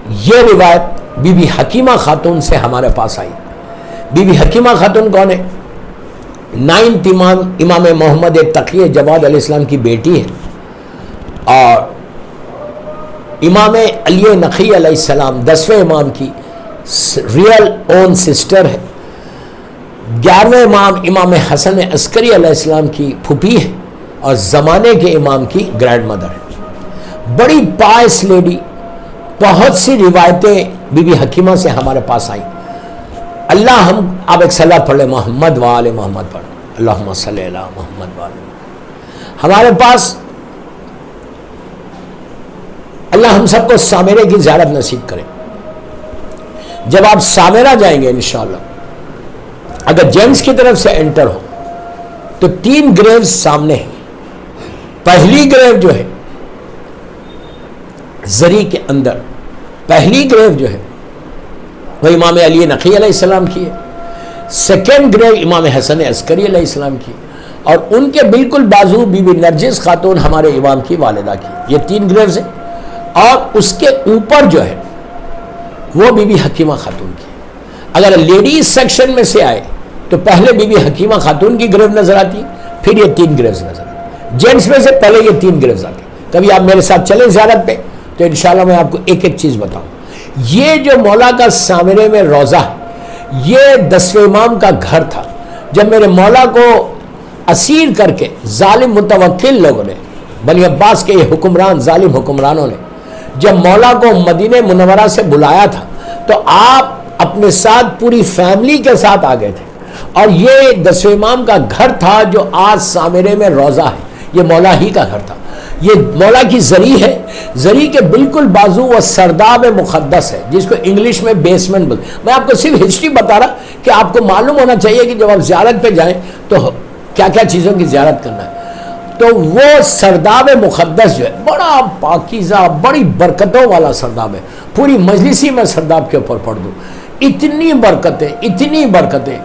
یہ روایت be be حکیمہ خاتون سے ہمارے پاس آئی. بی بی حکیمہ خاتون کون ہے؟ 9th امام محمد تقی جواد علیہ السلام کی بیٹی ہے اور امام علی نقی علیہ السلام 10ویں امام کی ریئل اون سسٹر ہے. 11ویں امام امام حسن عسکری علیہ السلام کی پھوپھی ہے اور زمانے کے امام کی گرینڈ مدر ہے. بڑی پائس لیڈی. بہت سی روایتیں بی بی حکیمہ سے ہمارے پاس آئیں. اللہ آپ ایک صلاۃ پڑھ لیں محمد و آل محمد پڑھ. اللہم صلی علی محمد و آل محمد. ہمارے پاس اللہ ہم سب کو سامرے کی زیارت نصیب کرے. جب آپ سامرہ جائیں گے انشاءاللہ، اگر جینٹس کی طرف سے انٹر ہو تو 3 گریوز سامنے ہیں. پہلی گریو جو ہے زری کے اندر، پہلی گریو جو ہے وہ امام علی نقی علیہ السلام کی ہے. سیکنڈ گریو امام حسن عسکری علیہ السلام کی اور ان کے بالکل بازو بی بی نرجس خاتون ہمارے امام کی والدہ کی. یہ 3 گریوز ہیں اور اس کے اوپر جو ہے وہ بی بی حکیمہ خاتون کی. اگر لیڈیز سیکشن میں سے آئے تو پہلے بی بی حکیمہ خاتون کی گریو نظر آتی ہے، پھر یہ 3 گریوز نظر آتی. جینٹس میں سے پہلے یہ 3 گریوز آتی. کبھی آپ میرے ساتھ چلیں زیارت پہ تو انشاءاللہ میں آپ کو ایک ایک چیز بتاؤں. یہ جو مولا کا سامرے میں روضہ ہے، یہ 10ویں امام کا گھر تھا. جب میرے مولا کو اسیر کر کے ظالم متوکل لوگوں نے، بنی عباس کے یہ حکمران ظالم حکمرانوں نے جب مولا کو مدینہ منورہ سے بلایا تھا تو آپ اپنے ساتھ پوری فیملی کے ساتھ آ گئے تھے اور یہ 10ویں امام کا گھر تھا جو آج سامرے میں روضہ ہے. یہ مولا ہی کا گھر تھا. یہ مولا کی زری ہے. زری کے بالکل بازو وہ سرداب مقدس ہے جس کو انگلش میں بیسمنٹ بولتے. میں آپ کو صرف ہسٹری بتا رہا کہ آپ کو معلوم ہونا چاہیے کہ جب آپ زیارت پہ جائیں تو کیا کیا چیزوں کی زیارت کرنا ہے. تو وہ سرداب مقدس جو ہے بڑا پاکیزہ، بڑی برکتوں والا سرداب ہے. پوری مجلسی میں سرداب کے اوپر پڑھ دوں، اتنی برکتیں اتنی برکتیں.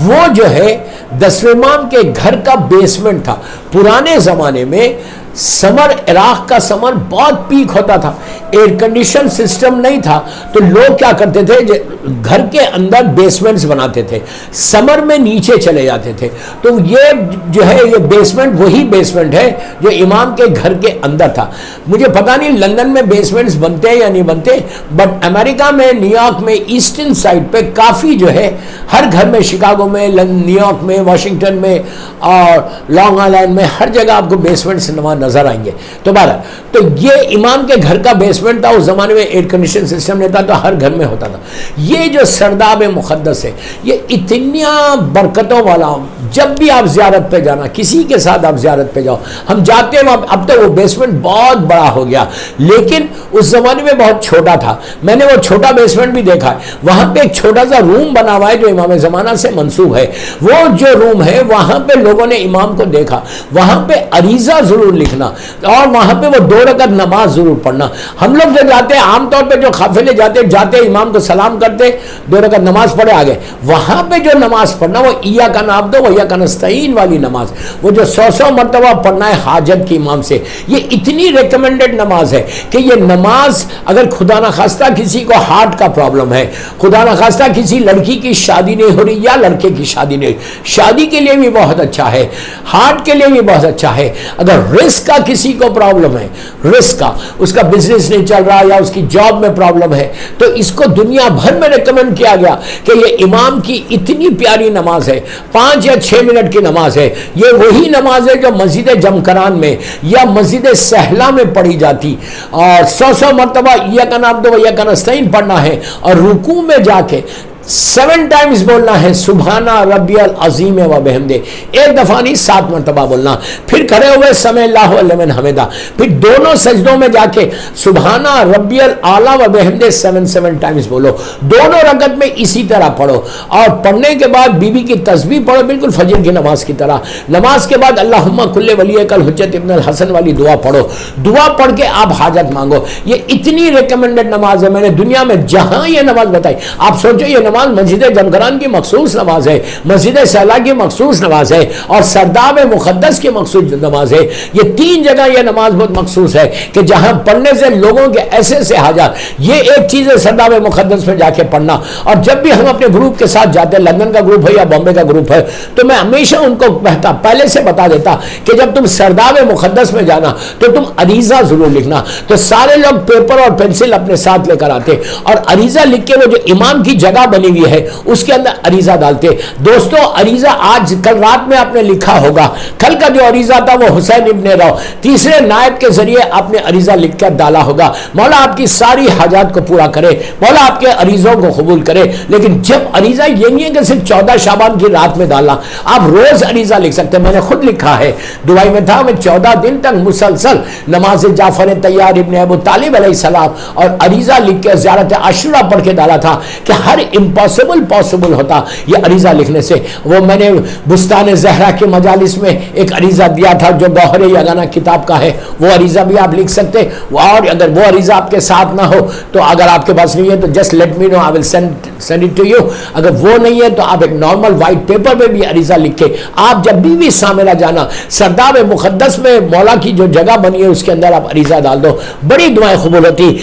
وہ جو ہے 10ویں امام کے گھر کا بیسمنٹ تھا. پرانے زمانے میں سمر، عراق کا سمر بہت پیک ہوتا تھا، ایئر کنڈیشن سسٹم نہیں تھا تو لوگ کیا کرتے تھے، گھر کے اندر بیسمنٹس بناتے تھے، سمر میں نیچے چلے جاتے تھے. تو یہ جو ہے یہ بیسمنٹ وہی بیسمنٹ ہے جو امام کے گھر کے اندر تھا. مجھے پتہ نہیں لندن میں بیسمنٹس بنتے ہیں یا نہیں بنتے، بٹ امریکہ میں، نیو یارک میں، ایسٹرن سائڈ پہ کافی جو ہے ہر گھر میں، شکاگو میں، نیو یارک میں، واشنگٹن میں اور لانگ آئلینڈ میں ہر جگہ آپ کو بیسمنٹس نظر آئیں گے. تو بہرحال تو یہ امام کے گھر کا بیسمنٹ تھا. اس زمانے میں ایئر کنڈیشن سسٹم نہیں تھا تو ہر گھر میں ہوتا تھا. یہ جو سرداب مقدس ہے یہ اتنی برکتوں والا. جب بھی آپ زیارت پہ جانا، کسی کے ساتھ آپ زیارت پہ جاؤ، ہم جاتے ہیں اب تو وہ بیسمنٹ بہت بڑا ہو گیا لیکن اس زمانے میں بہت چھوٹا تھا. میں نے وہ چھوٹا بیسمنٹ بھی دیکھا ہے. وہاں پہ ایک چھوٹا سا روم بنا ہوا ہے جو امام زمانہ سے منسوب ہے. وہ جو روم ہے وہاں پہ لوگوں نے امام کو دیکھا. وہاں پہ عریضہ ضرور لکھنا اور وہاں پہ وہ 2 رکعت نماز ضرور پڑھنا. ہم لوگ جو جاتے ہیں عام طور پہ جو قافلے جاتے امام کو سلام کرتے، 2 رکعت نماز پڑھے آگے. وہاں پہ جو نماز پڑھنا وہ ایاک نعبد و ایاک نستعین والی نماز، وہ جو 100 مرتبہ پڑھنا ہے حاجت کی امام سے. یہ اتنی ریکمنڈڈ نماز ہے کہ یہ نماز اگر خدا نخواستہ کسی کو ہارٹ کا پرابلم ہے، خدا نخواستہ کسی لڑکی کی شادی نہیں ہو رہی یا لڑکے کی شادی نہیں، شادی کے لیے بھی بہت اچھا ہے، ہارٹ کے لیے بھی بہت اچھا ہے. اگر رزق کا کسی کو پرابلم ہے، رزق کا، اس کا بزنس نہیں چل رہا یا اس کی جاب میں پرابلم ہے، تو اس کو دنیا بھر میں ریکمنڈ کیا گیا کہ یہ امام کی اتنی پیاری نماز ہے. 5 یا 6 منٹ کی نماز ہے. یہ وہی نماز ہے جو مسجد جمکران میں یا مسجد سہلا میں پڑھی جاتی اور 100 مرتبہ ایاک نعبد و ایاک نستعین پڑھنا ہے اور رکوع میں جا کے 7 ٹائمز بولنا ہے سبحان ربی العظیم و بحمدہ. ایک دفعہ نہیں 7 مرتبہ بولنا. پھر کھڑے ہوئے سمع اللہ لمن حمدہ. پھر دونوں سجدوں میں جا کے سبحان ربی الاعلی و بحمدہ 7 ٹائمز بولو. دونوں رکعت میں اسی طرح پڑھو اور پڑھنے کے بعد بی بی کی تسبیح پڑھو بالکل فجر کی نماز کی طرح. نماز کے بعد اللہم کل ولیک الحجۃ ابن الحسن والی دعا پڑھو. دعا پڑھ کے آپ حاجت مانگو. یہ اتنی ریکمنڈڈ نماز ہے. میں نے دنیا میں جہاں یہ نماز بتائی، آپ سوچو یہ نماز نماز مسجد جمگران کی مخصوص نماز ہے، مسجد سہلا کی مخصوص نماز ہے، اور سرداب مقدس کی مخصوص نماز ہے۔ یہ تین جگہ یہ نماز بہت مخصوص ہے کہ جہاں پڑھنے سے لوگوں کے ایسے سے حاجات، یہ ایک چیز ہے سرداب مقدس میں جا کے پڑھنا۔ اور جب بھی ہم اپنے گروپ کے ساتھ جاتے ہیں، لندن کا گروپ ہے یا بامبے کا گروپ ہے، تو میں ہمیشہ ان کو پہلے سے بتا دیتا کہ جب تم سرداب مقدس میں جانا تو تم عریضہ ضرور لکھنا۔ تو سارے لوگ پیپر اور پینسل اپنے ساتھ لے کر آتے اور عریضہ لکھ کے وہ جو امام کی جگہ بنی ہوئی ہے اس کے اندر عریضہ ڈالتے۔ دوستو عریضہ آج کل رات میں آپ نے لکھا ہوگا، کل کا جو عریضہ تھا وہ حسین ابن رو تیسرے نائب کے ذریعے آپ نے عریضہ لکھ کر ڈالا ہوگا۔ مولا آپ کی ساری حاجات کو پورا کرے، مولا آپ کے عریضوں کو قبول کرے۔ لیکن جب عریضہ یہ نہیں ہے کہ صرف 14 شعبان کی رات میں ڈالنا، آپ روز عریضہ لکھ سکتے ہیں۔ میں نے خود لکھا ہے، دبئی میں تھا، میں 14 دن تک مسلسل نماز جعفر طیار ابن ابو طالب علیہ السلام اور عریضہ لکھ کے زیارت عاشورہ پڑھ کے ڈالا تھا کہ ہر امپاسبل پاسبل ہوتا یہ عریضہ لکھنے سے۔ وہ میں نے بستان زہرا کے مجالس میں ایک عریضہ دیا تھا جو گوہر یگانہ کتاب کا ہے، وہ عریضہ بھی آپ لکھ سکتے۔ اور اگر وہ عریضہ آپ کے ساتھ نہ ہو تو اگر آپ کے پاس نہیں ہے تو just let me know, I will send it to you. اگر وہ نہیں ہے تو آپ ایک نارمل وائٹ پیپر میں بھی عریضہ لکھے، آپ جب بھی سامرہ جانا سرداب مقدس میں مولا کی جو جگہ بنی ہے اس کے اندر آپ عریضہ ڈال دو، بڑی دعائیں قبول ہوتی۔